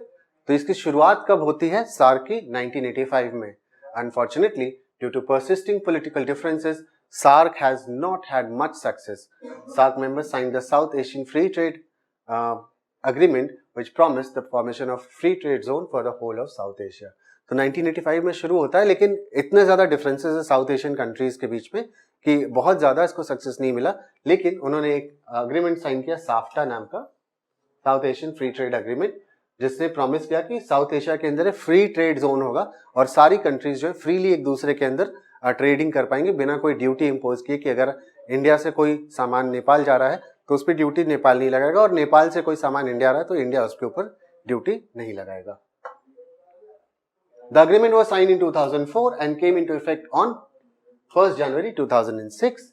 तो इसकी शुरुआत कब होती है? सार्क की 1985 में। Unfortunately due to persisting political differences SARC has not had much success. SARC members signed the South Asian Free Trade Agreement, which promised the formation of free trade zone for the whole of South Asia. तो 1985 में शुरू होता है, लेकिन इतने ज्यादा डिफरेंसेस है साउथ एशियन कंट्रीज के बीच में कि बहुत ज्यादा इसको सक्सेस नहीं मिला। लेकिन उन्होंने एक अग्रीमेंट साइन किया, साफ्टा नाम का, south Asian free trade agreement, जिसने प्रॉमिस किया कि साउथ एशिया के अंदर फ्री ट्रेड जोन होगा और सारी कंट्रीज जो है फ्रीली एक दूसरे के अंदर ट्रेडिंग कर पाएंगे बिना कोई ड्यूटी इंपोज किए कि अगर इंडिया से कोई सामान नेपाल जा रहा है तो उस पर ड्यूटी नेपाल नहीं लगाएगा और नेपाल से कोई सामान इंडिया आ रहा है तो इंडिया उसके ऊपर ड्यूटी नहीं लगाएगा। The agreement was signed in 2004 and came into effect on 1st January 2006.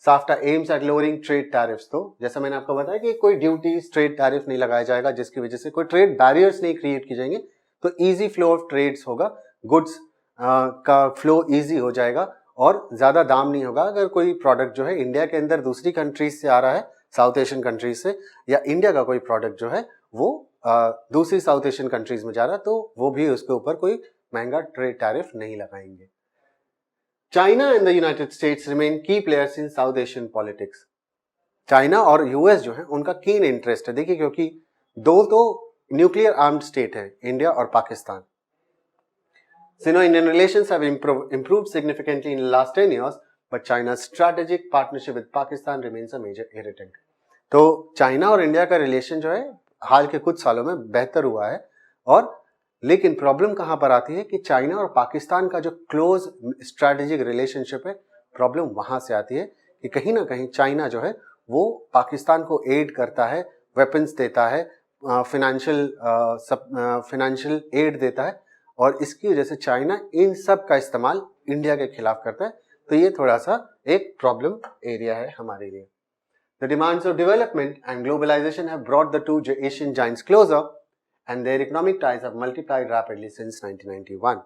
SAFTA aims at lowering trade tariffs। तो जैसा मैंने आपको बताया कि कोई ड्यूटीज, ट्रेड टैरिफ नहीं लगाया जाएगा जिसकी वजह से कोई ट्रेड बैरियर्स नहीं क्रिएट किए जाएंगे, तो इजी फ्लो ऑफ ट्रेड्स होगा, गुड्स का फ्लो इजी हो जाएगा और ज्यादा दाम नहीं होगा। अगर कोई प्रोडक्ट जो है इंडिया के अंदर दूसरी कंट्रीज से आ रहा है, साउथ एशियन कंट्रीज से, या इंडिया का कोई प्रोडक्ट जो है वो दूसरी साउथ एशियन कंट्रीज में जा रहा है, तो वो भी उसके ऊपर कोई महंगा ट्रेड टैरिफ नहीं लगाएंगे। China and the United States remain key players in South Asian politics. China और यूएस जो है उनका कीन इंटरेस्ट है। देखिए, क्योंकि दो तो न्यूक्लियर आर्म्ड स्टेट है, इंडिया और Pakistan. Sino-Indian relations have improved significantly in the last 10 years, but China's strategic partnership with Pakistan remains a major irritant. तो चाइना और इंडिया का रिलेशन जो है हाल के कुछ सालों में बेहतर हुआ है, और लेकिन प्रॉब्लम कहां पर आती है कि चाइना और पाकिस्तान का जो क्लोज स्ट्रेटेजिक रिलेशनशिप है, प्रॉब्लम वहां से आती है कि कहीं ना कहीं चाइना जो है वो पाकिस्तान को एड करता है, वेपन्स देता है, फाइनेंशियल एड देता है, और इसकी वजह से चाइना इन सब का इस्तेमाल इंडिया के खिलाफ करता है। तो ये थोड़ा सा एक प्रॉब्लम एरिया है हमारे लिए। The demands of development and globalization have brought the two Asian giants closer, and their economic ties have multiplied rapidly since 1991.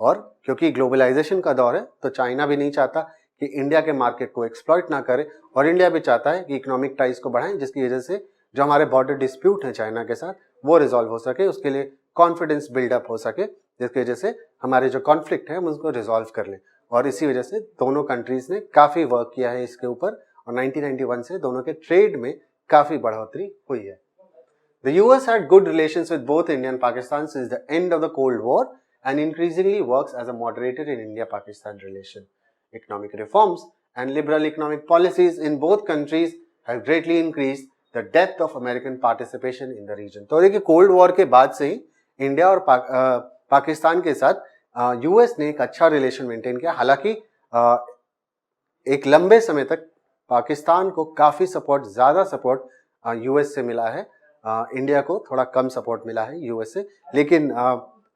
और क्योंकि ग्लोबलाइजेशन का दौर है तो चाइना भी नहीं चाहता कि इंडिया के मार्केट को एक्सप्लॉइट ना करे, और इंडिया भी चाहता है कि इकोनॉमिक टाइज को बढ़ाएं, जिसकी वजह से जो हमारे बॉर्डर डिस्प्यूट है चाइना के साथ वो रिजॉल्व हो सके, उसके लिए कॉन्फिडेंस बिल्डअप हो सके, जिसकी वजह से हमारे जो कॉन्फ्लिक्ट है हम उसको रिजॉल्व कर लें। और इसी वजह से दोनों कंट्रीज ने काफी वर्क किया है इसके ऊपर, और 1991 से दोनों के ट्रेड में काफी बढ़ोतरी हुई है। The US had good relations with both India and Pakistan since the end of the Cold War and increasingly works as a moderator in India-Pakistan relation. Economic reforms and liberal economic policies in both countries have greatly increased the depth of American participation in the region. तो देखिए, कोल्ड वॉर के बाद से ही इंडिया और पाकिस्तान के साथ यूएस ने एक अच्छा रिलेशन मेंटेन किया। हालांकि एक लंबे समय तक पाकिस्तान को काफी सपोर्ट, ज्यादा सपोर्ट यूएस से मिला है, इंडिया को थोड़ा कम सपोर्ट मिला है यूएस से। लेकिन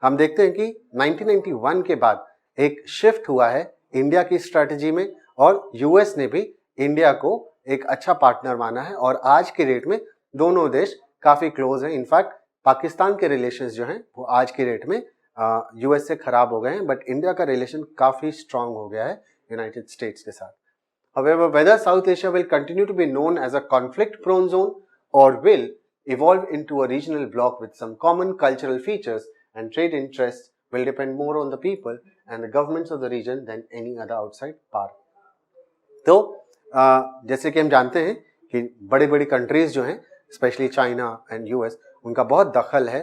हम देखते हैं कि 1991 के बाद एक शिफ्ट हुआ है इंडिया की स्ट्रेटजी में, और यूएस ने भी इंडिया को एक अच्छा पार्टनर माना है, और आज के डेट में दोनों देश काफी क्लोज हैं। इनफैक्ट पाकिस्तान के रिलेशंस जो हैं वो आज के डेट में यूएस से खराब हो गए हैं, बट इंडिया का रिलेशन काफी स्ट्रांग हो गया है यूनाइटेड स्टेट्स के साथ। However, whether South Asia will continue to be known as a conflict-prone zone or will evolve into a regional bloc with some common cultural features and trade interests will depend more on the people and the governments of the region than any other outside power. तो जैसे कि हम जानते हैं कि बड़ी बड़ी कंट्रीज जो हैं, स्पेशली चाइना एंड यूएस, उनका बहुत दखल है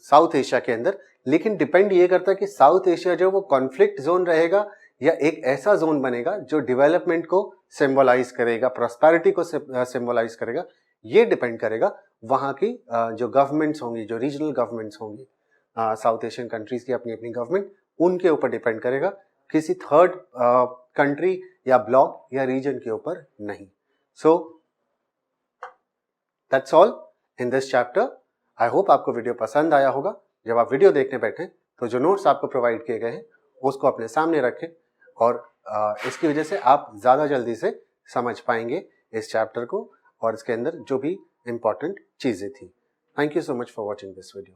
साउथ एशिया के अंदर, लेकिन डिपेंड ये करता है कि साउथ एशिया जो वो कॉन्फ्लिक्ट जोन रहेगा या एक ऐसा जोन बनेगा जो डेवलपमेंट को सिंबलाइज करेगा, प्रॉस्पेरिटी को सिंबलाइज करेगा। ये डिपेंड करेगा वहाँ की जो गवर्नमेंट्स होंगी, जो रीजनल गवर्नमेंट्स होंगी, साउथ एशियन कंट्रीज की अपनी अपनी गवर्नमेंट, उनके ऊपर डिपेंड करेगा, किसी थर्ड कंट्री या ब्लॉक या रीजन के ऊपर नहीं। So that's all in this chapter. I hope आपको वीडियो पसंद आया होगा। जब आप वीडियो देखने बैठे तो जो नोट्स आपको प्रोवाइड किए गए हैं उसको अपने सामने रखें, और इसकी वजह से आप ज़्यादा जल्दी से समझ पाएंगे इस चैप्टर को और इसके अंदर जो भी इम्पोर्टेंट चीज़ें थी। Thank you so much for watching this video.